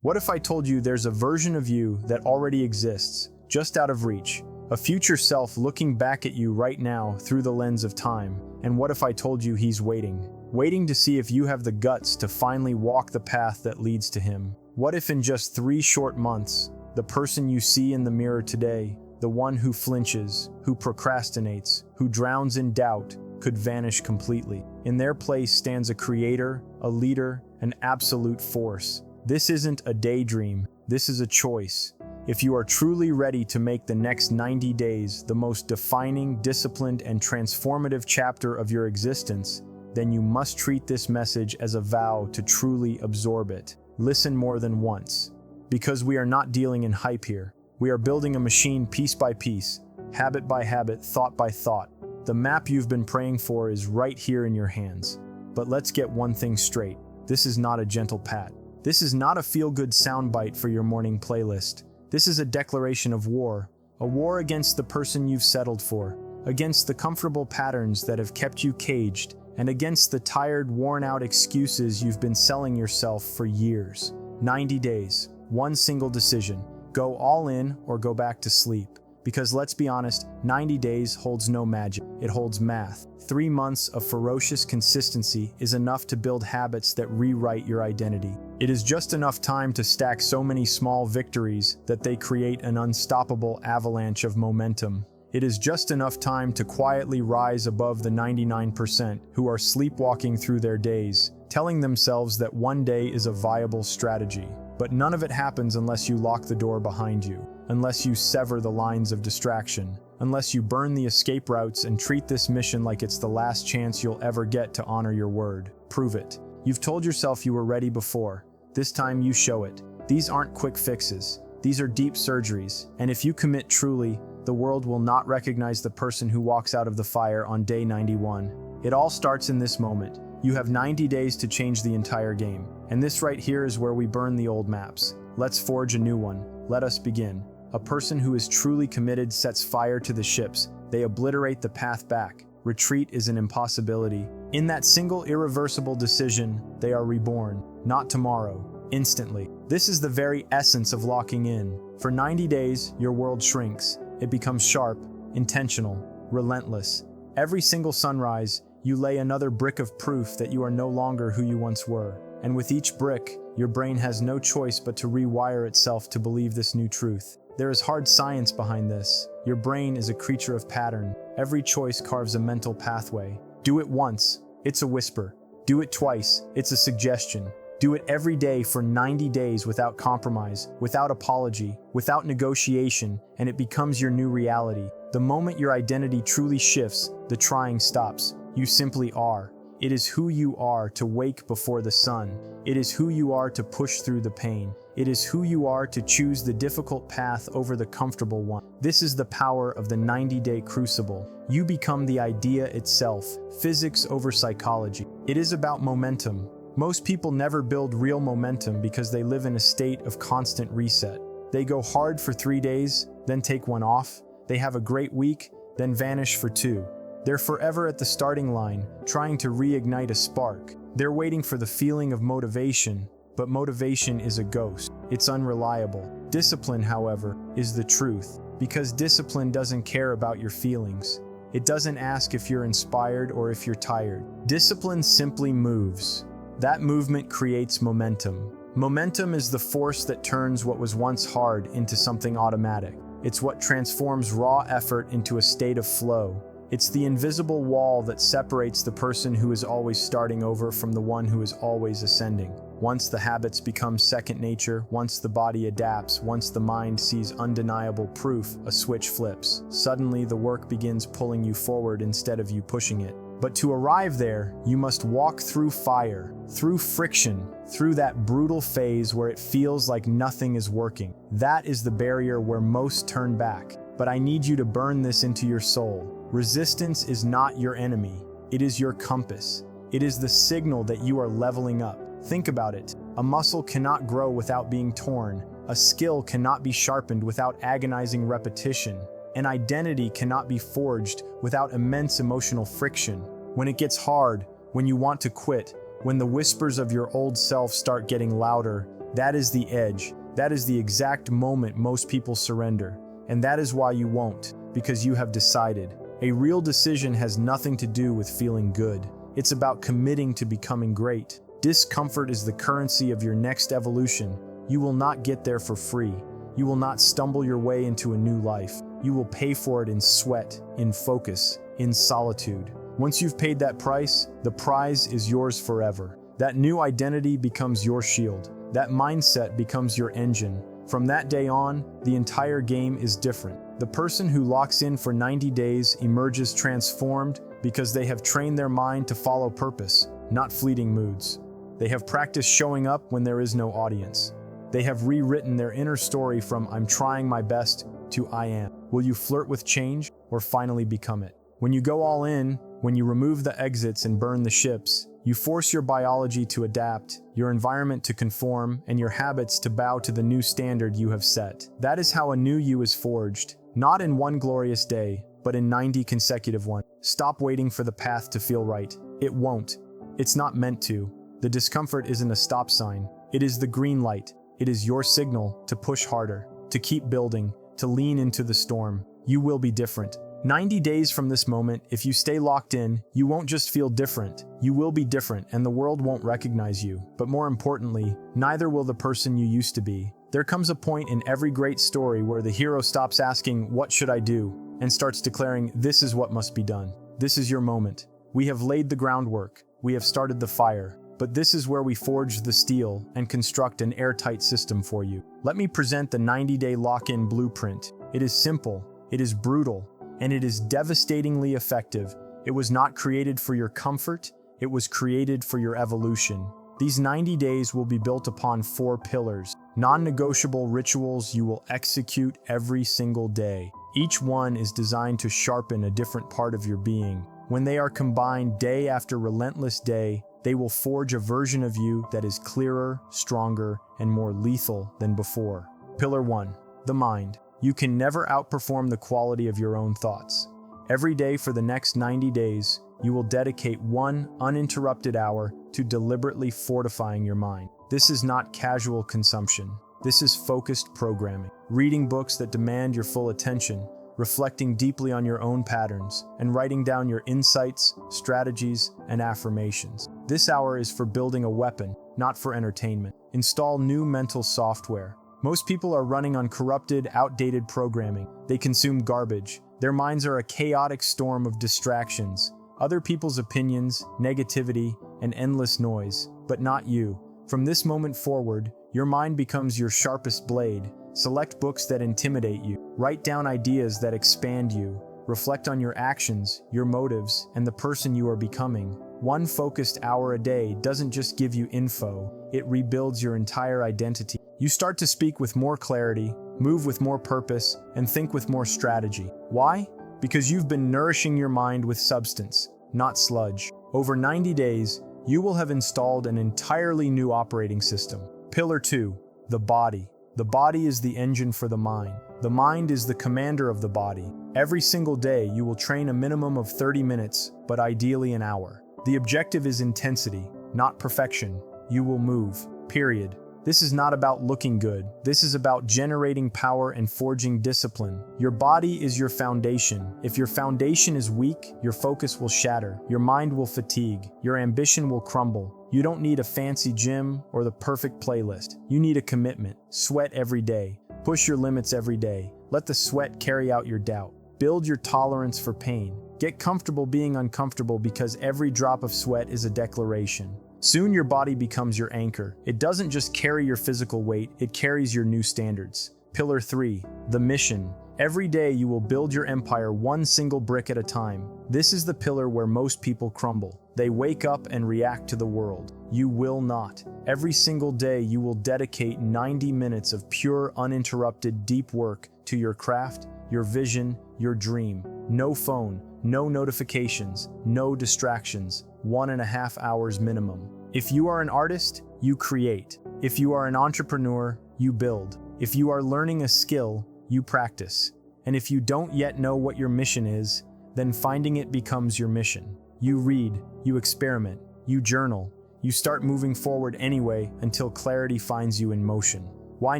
What if I told you there's a version of you that already exists, just out of reach? A future self looking back at you right now through the lens of time. And what if I told you he's waiting to see if you have the guts to finally walk the path that leads to him? What if in just 3 short months, the person you see in the mirror today, the one who flinches, who procrastinates, who drowns in doubt, could vanish completely? In their place stands a creator, a leader, an absolute force. This isn't a daydream, this is a choice. If you are truly ready to make the next 90 days the most defining, disciplined, and transformative chapter of your existence, then you must treat this message as a vow to truly absorb it. Listen more than once. Because we are not dealing in hype here. We are building a machine piece by piece, habit by habit, thought by thought. The map you've been praying for is right here in your hands. But let's get one thing straight. This is not a gentle pat. This is not a feel-good soundbite for your morning playlist. This is a declaration of war. A war against the person you've settled for, against the comfortable patterns that have kept you caged, and against the tired, worn-out excuses you've been selling yourself for years. 90 days, one single decision. Go all in or go back to sleep. Because let's be honest, 90 days holds no magic. It holds math. 3 months of ferocious consistency is enough to build habits that rewrite your identity. It is just enough time to stack so many small victories that they create an unstoppable avalanche of momentum. It is just enough time to quietly rise above the 99% who are sleepwalking through their days, telling themselves that one day is a viable strategy. But none of it happens unless you lock the door behind you, unless you sever the lines of distraction, unless you burn the escape routes and treat this mission like it's the last chance you'll ever get to honor your word. Prove it. You've told yourself you were ready before. This time you show it. These aren't quick fixes. These are deep surgeries. And if you commit truly, the world will not recognize the person who walks out of the fire on day 91. It all starts in this moment. You have 90 days to change the entire game. And this right here is where we burn the old maps. Let's forge a new one. Let us begin. A person who is truly committed sets fire to the ships. They obliterate the path back. Retreat is an impossibility. In that single irreversible decision, they are reborn. Not tomorrow. Instantly. This is the very essence of locking in. For 90 days, your world shrinks. It becomes sharp, intentional, relentless. Every single sunrise, you lay another brick of proof that you are no longer who you once were. And with each brick, your brain has no choice but to rewire itself to believe this new truth. There is hard science behind this. Your brain is a creature of pattern. Every choice carves a mental pathway. Do it once, it's a whisper. Do it twice, it's a suggestion. Do it every day for 90 days without compromise, without apology, without negotiation, and it becomes your new reality. The moment your identity truly shifts, the trying stops. You simply are. It is who you are to wake before the sun. It is who you are to push through the pain. It is who you are to choose the difficult path over the comfortable one. This is the power of the 90-day crucible. You become the idea itself, physics over psychology. It is about momentum. Most people never build real momentum because they live in a state of constant reset. They go hard for 3 days, then take one off. They have a great week, then vanish for 2. They're forever at the starting line, trying to reignite a spark. They're waiting for the feeling of motivation, but motivation is a ghost. It's unreliable. Discipline, however, is the truth, because discipline doesn't care about your feelings. It doesn't ask if you're inspired or if you're tired. Discipline simply moves. That movement creates momentum. Momentum is the force that turns what was once hard into something automatic. It's what transforms raw effort into a state of flow. It's the invisible wall that separates the person who is always starting over from the one who is always ascending. Once the habits become second nature, once the body adapts, once the mind sees undeniable proof, a switch flips. Suddenly, the work begins pulling you forward instead of you pushing it. But to arrive there, you must walk through fire, through friction, through that brutal phase where it feels like nothing is working. That is the barrier where most turn back. But I need you to burn this into your soul. Resistance is not your enemy. It is your compass. It is the signal that you are leveling up. Think about it. A muscle cannot grow without being torn. A skill cannot be sharpened without agonizing repetition. An identity cannot be forged without immense emotional friction. When it gets hard, when you want to quit, when the whispers of your old self start getting louder, That is the edge. That is the exact moment most people surrender. And that is why you won't, because you have decided. A real decision has nothing to do with feeling good. It's about committing to becoming great. Discomfort is the currency of your next evolution. You will not get there for free. You will not stumble your way into a new life. You will pay for it in sweat, in focus, in solitude. Once you've paid that price, the prize is yours forever. That new identity becomes your shield. That mindset becomes your engine. From that day on, the entire game is different. The person who locks in for 90 days emerges transformed because they have trained their mind to follow purpose, not fleeting moods. They have practiced showing up when there is no audience. They have rewritten their inner story from "I'm trying my best" to "I am." Will you flirt with change or finally become it? When you go all in, when you remove the exits and burn the ships, you force your biology to adapt, your environment to conform, and your habits to bow to the new standard you have set. That is how a new you is forged, not in one glorious day, but in 90 consecutive ones. Stop waiting for the path to feel right. It won't. It's not meant to. The discomfort isn't a stop sign. It is the green light. It is your signal to push harder, to keep building, to lean into the storm. You will be different. 90 days from this moment, if you stay locked in, you won't just feel different. You will be different, and the world won't recognize you. But more importantly, neither will the person you used to be. There comes a point in every great story where the hero stops asking, "What should I do?" and starts declaring, "This is what must be done." This is your moment. We have laid the groundwork. We have started the fire. But this is where we forge the steel and construct an airtight system for you. Let me present the 90-day lock-in blueprint. It is simple, it is brutal, and it is devastatingly effective. It was not created for your comfort, it was created for your evolution. These 90 days will be built upon 4 pillars, non-negotiable rituals you will execute every single day. Each one is designed to sharpen a different part of your being. When they are combined day after relentless day, they will forge a version of you that is clearer, stronger, and more lethal than before. Pillar 1. The mind. You can never outperform the quality of your own thoughts. Every day for the next 90 days, you will dedicate 1 uninterrupted hour to deliberately fortifying your mind. This is not casual consumption. This is focused programming. Reading books that demand your full attention, reflecting deeply on your own patterns, and writing down your insights, strategies, and affirmations. This hour is for building a weapon, not for entertainment. Install new mental software. Most people are running on corrupted, outdated programming. They consume garbage. Their minds are a chaotic storm of distractions, other people's opinions, negativity, and endless noise, but not you. From this moment forward, your mind becomes your sharpest blade. Select books that intimidate you. Write down ideas that expand you. Reflect on your actions, your motives, and the person you are becoming. 1 focused hour a day doesn't just give you info, it rebuilds your entire identity. You start to speak with more clarity, move with more purpose, and think with more strategy. Why? Because you've been nourishing your mind with substance, not sludge. Over 90 days, you will have installed an entirely new operating system. Pillar 2. The body. The body is the engine for the mind. The mind is the commander of the body. Every single day, you will train a minimum of 30 minutes, but ideally an hour. The objective is intensity, not perfection. You will move, period. This is not about looking good. This is about generating power and forging discipline. Your body is your foundation. If your foundation is weak, your focus will shatter. Your mind will fatigue. Your ambition will crumble. You don't need a fancy gym or the perfect playlist. You need a commitment. Sweat every day. Push your limits every day. Let the sweat carry out your doubt. Build your tolerance for pain. Get comfortable being uncomfortable because every drop of sweat is a declaration. Soon your body becomes your anchor. It doesn't just carry your physical weight, it carries your new standards. Pillar 3. The mission. Every day you will build your empire 1 single brick at a time. This is the pillar where most people crumble. They wake up and react to the world. You will not. Every single day you will dedicate 90 minutes of pure, uninterrupted, deep work to your craft, your vision, your dream. No phone, no notifications, no distractions. 1.5 hours minimum. If you are an artist, you create. If you are an entrepreneur, you build. If you are learning a skill, you practice. And if you don't yet know what your mission is, then finding it becomes your mission. You read, you experiment, you journal, You start moving forward anyway until clarity finds you in motion. Why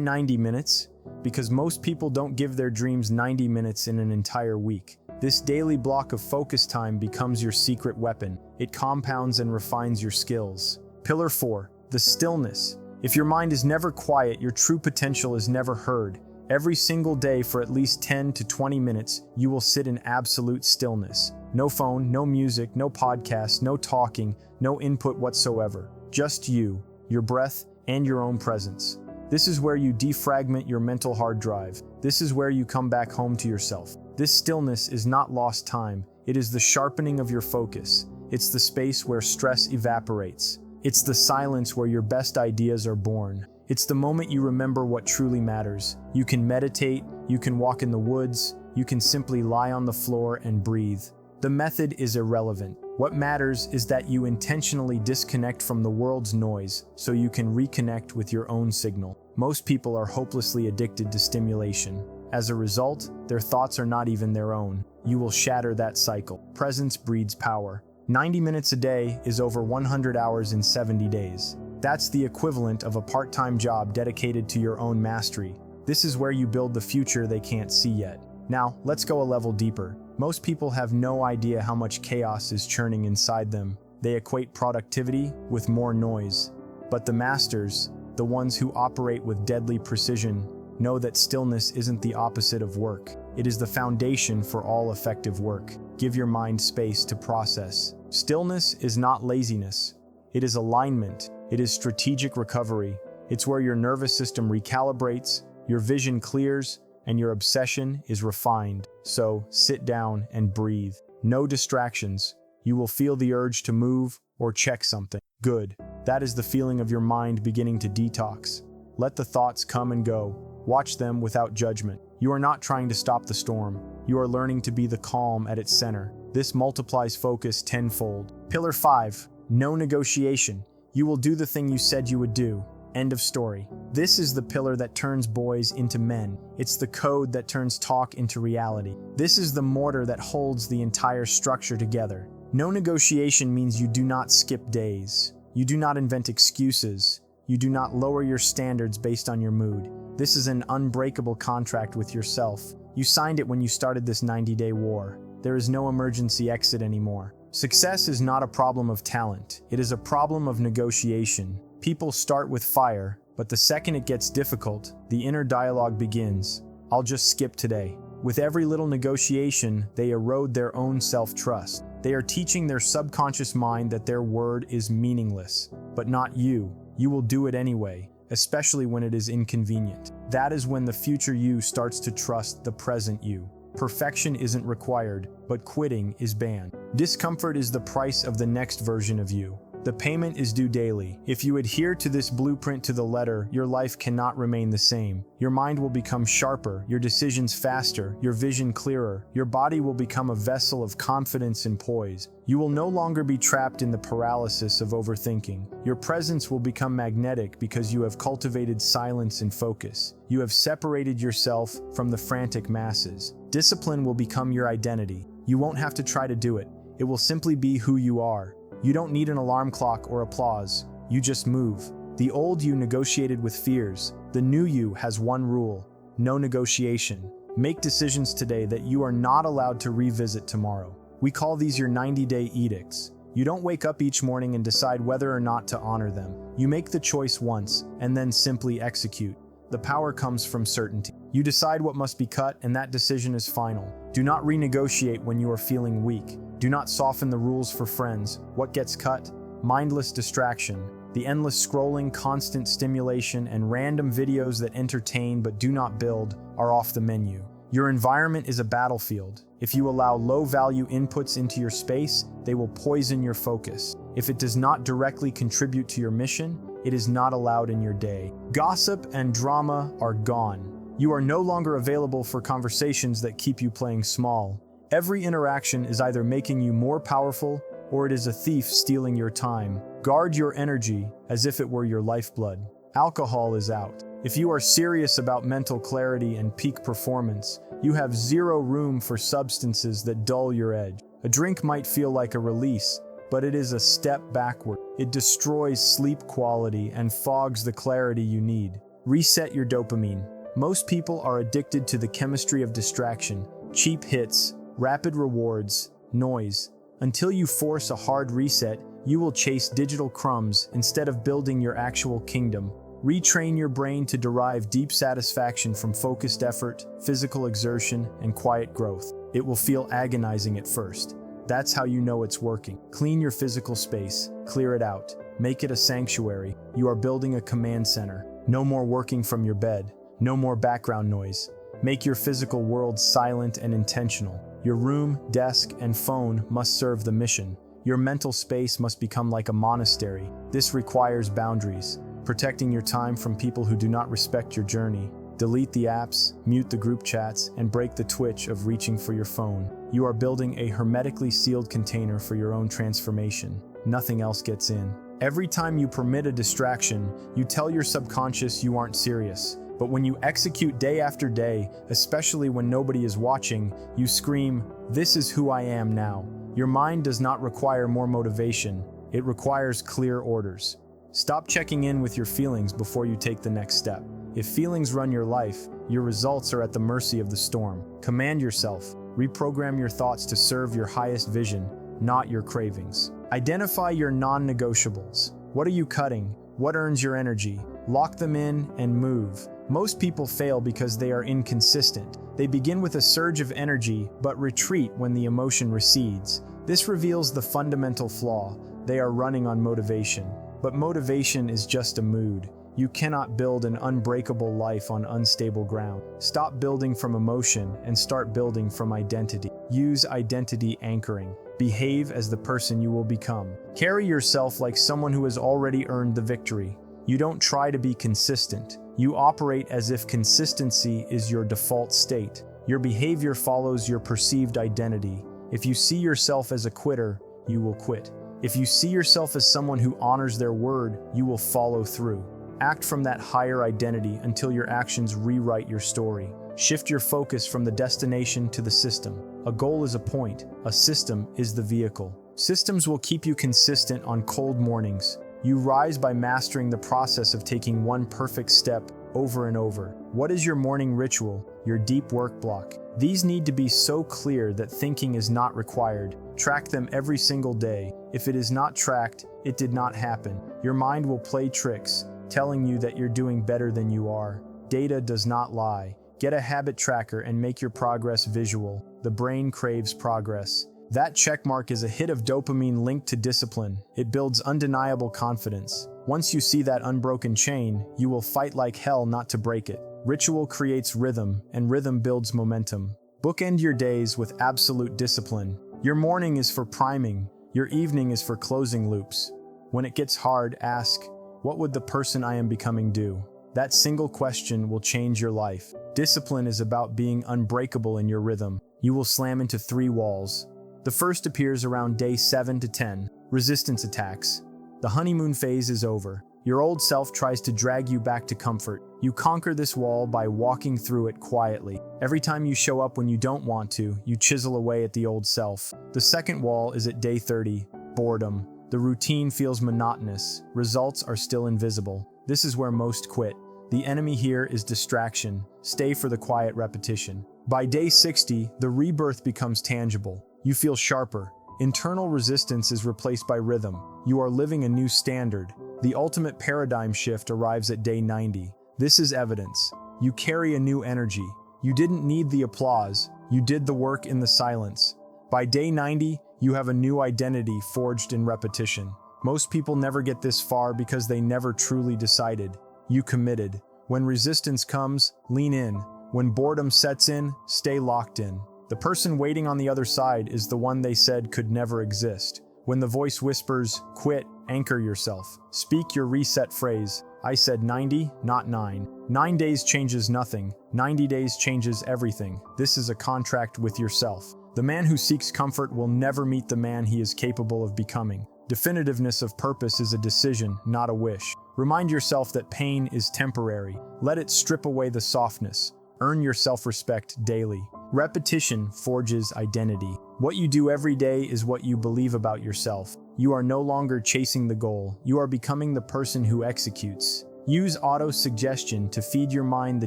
90 minutes? Because most people don't give their dreams 90 minutes in an entire week. This daily block of focus time becomes your secret weapon. It compounds and refines your skills. Pillar 4, the stillness. If your mind is never quiet, your true potential is never heard. Every single day for at least 10 to 20 minutes, you will sit in absolute stillness. No phone, no music, no podcast, no talking, no input whatsoever. Just you, your breath, and your own presence. This is where you defragment your mental hard drive. This is where you come back home to yourself. This stillness is not lost time. It is the sharpening of your focus. It's the space where stress evaporates. It's the silence where your best ideas are born. It's the moment you remember what truly matters. You can meditate, you can walk in the woods, you can simply lie on the floor and breathe. The method is irrelevant. What matters is that you intentionally disconnect from the world's noise so you can reconnect with your own signal. Most people are hopelessly addicted to stimulation. As a result, their thoughts are not even their own. You will shatter that cycle. Presence breeds power. 90 minutes a day is over 100 hours in 70 days. That's the equivalent of a part-time job dedicated to your own mastery. This is where you build the future they can't see yet. Now, let's go a level deeper. Most people have no idea how much chaos is churning inside them. They equate productivity with more noise. But the masters, the ones who operate with deadly precision, know that stillness isn't the opposite of work. It is the foundation for all effective work. Give your mind space to process. Stillness is not laziness. It is alignment. It is strategic recovery. It's where your nervous system recalibrates, your vision clears, and your obsession is refined. So, sit down and breathe. No distractions. You will feel the urge to move or check something. Good. That is the feeling of your mind beginning to detox. Let the thoughts come and go. Watch them without judgment. You are not trying to stop the storm. You are learning to be the calm at its center. This multiplies focus tenfold. Pillar 5, no negotiation. You will do the thing you said you would do. End of story. This is the pillar that turns boys into men. It's the code that turns talk into reality. This is the mortar that holds the entire structure together. No negotiation means you do not skip days. You do not invent excuses. You do not lower your standards based on your mood. This is an unbreakable contract with yourself. You signed it when you started this 90-day war. There is no emergency exit anymore. Success is not a problem of talent. It is a problem of negotiation. People start with fire, but the second it gets difficult, the inner dialogue begins. I'll just skip today. With every little negotiation, they erode their own self-trust. They are teaching their subconscious mind that their word is meaningless. But not you. You will do it anyway, especially when it is inconvenient. That is when the future you starts to trust the present you. Perfection isn't required, but quitting is banned. Discomfort is the price of the next version of you. The payment is due daily. If you adhere to this blueprint to the letter, your life cannot remain the same. Your mind will become sharper, your decisions faster, your vision clearer. Your body will become a vessel of confidence and poise. You will no longer be trapped in the paralysis of overthinking. Your presence will become magnetic because you have cultivated silence and focus. You have separated yourself from the frantic masses. Discipline will become your identity. You won't have to try to do it. It will simply be who you are. You don't need an alarm clock or applause. You just move. The old you negotiated with fears. The new you has one rule: no negotiation. Make decisions today that you are not allowed to revisit tomorrow. We call these your 90-day edicts. You don't wake up each morning and decide whether or not to honor them. You make the choice once and then simply execute. The power comes from certainty. You decide what must be cut, and that decision is final. Do not renegotiate when you are feeling weak. Do not soften the rules for friends. What gets cut? Mindless distraction. The endless scrolling, constant stimulation, and random videos that entertain but do not build are off the menu. Your environment is a battlefield. If you allow low-value inputs into your space, they will poison your focus. If it does not directly contribute to your mission, it is not allowed in your day. Gossip and drama are gone. You are no longer available for conversations that keep you playing small. Every interaction is either making you more powerful or it is a thief stealing your time. Guard your energy as if it were your lifeblood. Alcohol is out. If you are serious about mental clarity and peak performance, you have zero room for substances that dull your edge. A drink might feel like a release, but it is a step backward. It destroys sleep quality and fogs the clarity you need. Reset your dopamine. Most people are addicted to the chemistry of distraction, cheap hits, rapid rewards, noise. Until you force a hard reset, you will chase digital crumbs instead of building your actual kingdom. Retrain your brain to derive deep satisfaction from focused effort, physical exertion, and quiet growth. It will feel agonizing at first. That's how you know it's working. Clean your physical space, clear it out, make it a sanctuary. You are building a command center. No more working from your bed, no more background noise. Make your physical world silent and intentional. Your room, desk, and phone must serve the mission. Your mental space must become like a monastery. This requires boundaries, protecting your time from people who do not respect your journey. Delete the apps, mute the group chats, and break the twitch of reaching for your phone. You are building a hermetically sealed container for your own transformation. Nothing else gets in. Every time you permit a distraction, you tell your subconscious you aren't serious. But when you execute day after day, especially when nobody is watching, you scream, "This is who I am now." Your mind does not require more motivation. It requires clear orders. Stop checking in with your feelings before you take the next step. If feelings run your life, your results are at the mercy of the storm. Command yourself. Reprogram your thoughts to serve your highest vision, not your cravings. Identify your non-negotiables. What are you cutting? What earns your energy? Lock them in and move. Most people fail because they are inconsistent. They begin with a surge of energy, but retreat when the emotion recedes. This reveals the fundamental flaw. They are running on motivation. But motivation is just a mood. You cannot build an unbreakable life on unstable ground. Stop building from emotion and start building from identity. Use identity anchoring. Behave as the person you will become. Carry yourself like someone who has already earned the victory. You don't try to be consistent. You operate as if consistency is your default state. Your behavior follows your perceived identity. If you see yourself as a quitter, you will quit. If you see yourself as someone who honors their word, you will follow through. Act from that higher identity until your actions rewrite your story. Shift your focus from the destination to the system. A goal is a point, a system is the vehicle. Systems will keep you consistent on cold mornings. You rise by mastering the process of taking one perfect step over and over. What is your morning ritual, your deep work block? These need to be so clear that thinking is not required. Track them every single day. If it is not tracked, it did not happen. Your mind will play tricks, telling you that you're doing better than you are. Data does not lie. Get a habit tracker and make your progress visual. The brain craves progress. That checkmark is a hit of dopamine linked to discipline. It builds undeniable confidence. Once you see that unbroken chain, you will fight like hell not to break it. Ritual creates rhythm, and rhythm builds momentum. Bookend your days with absolute discipline. Your morning is for priming. Your evening is for closing loops. When it gets hard, ask, what would the person I am becoming do? That single question will change your life. Discipline is about being unbreakable in your rhythm. You will slam into 3 walls. The first appears around day 7 to 10, resistance attacks. The honeymoon phase is over. Your old self tries to drag you back to comfort. You conquer this wall by walking through it quietly. Every time you show up when you don't want to, you chisel away at the old self. The second wall is at day 30, boredom. The routine feels monotonous. Results are still invisible. This is where most quit. The enemy here is distraction. Stay for the quiet repetition. By day 60, the rebirth becomes tangible. You feel sharper. Internal resistance is replaced by rhythm. You are living a new standard. The ultimate paradigm shift arrives at day 90. This is evidence. You carry a new energy. You didn't need the applause. You did the work in the silence. By day 90, you have a new identity forged in repetition. Most people never get this far because they never truly decided. You committed. When resistance comes, lean in. When boredom sets in, stay locked in. The person waiting on the other side is the one they said could never exist. When the voice whispers, quit, anchor yourself. Speak your reset phrase. I said 90, not 9. 9 days changes nothing. 90 days changes everything. This is a contract with yourself. The man who seeks comfort will never meet the man he is capable of becoming. Definitiveness of purpose is a decision, not a wish. Remind yourself that pain is temporary. Let it strip away the softness. Earn your self-respect daily. Repetition forges identity. What you do every day is what you believe about yourself. You are no longer chasing the goal. You are becoming the person who executes. Use auto-suggestion to feed your mind the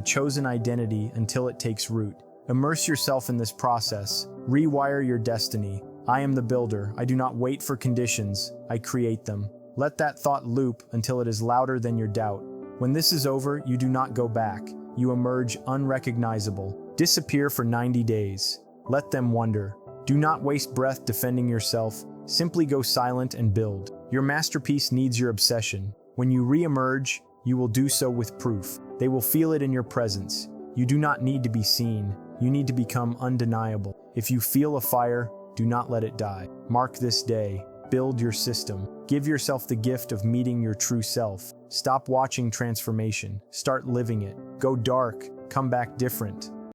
chosen identity until it takes root. Immerse yourself in this process. Rewire your destiny. I am the builder. I do not wait for conditions. I create them. Let that thought loop until it is louder than your doubt. When this is over, you do not go back. You emerge unrecognizable. Disappear for 90 days. Let them wonder. Do not waste breath defending yourself. Simply go silent and build. Your masterpiece needs your obsession. When you re-emerge, you will do so with proof. They will feel it in your presence. You do not need to be seen. You need to become undeniable. If you feel a fire, do not let it die. Mark this day. Build your system. Give yourself the gift of meeting your true self. Stop watching transformation. Start living it. Go dark. Come back different.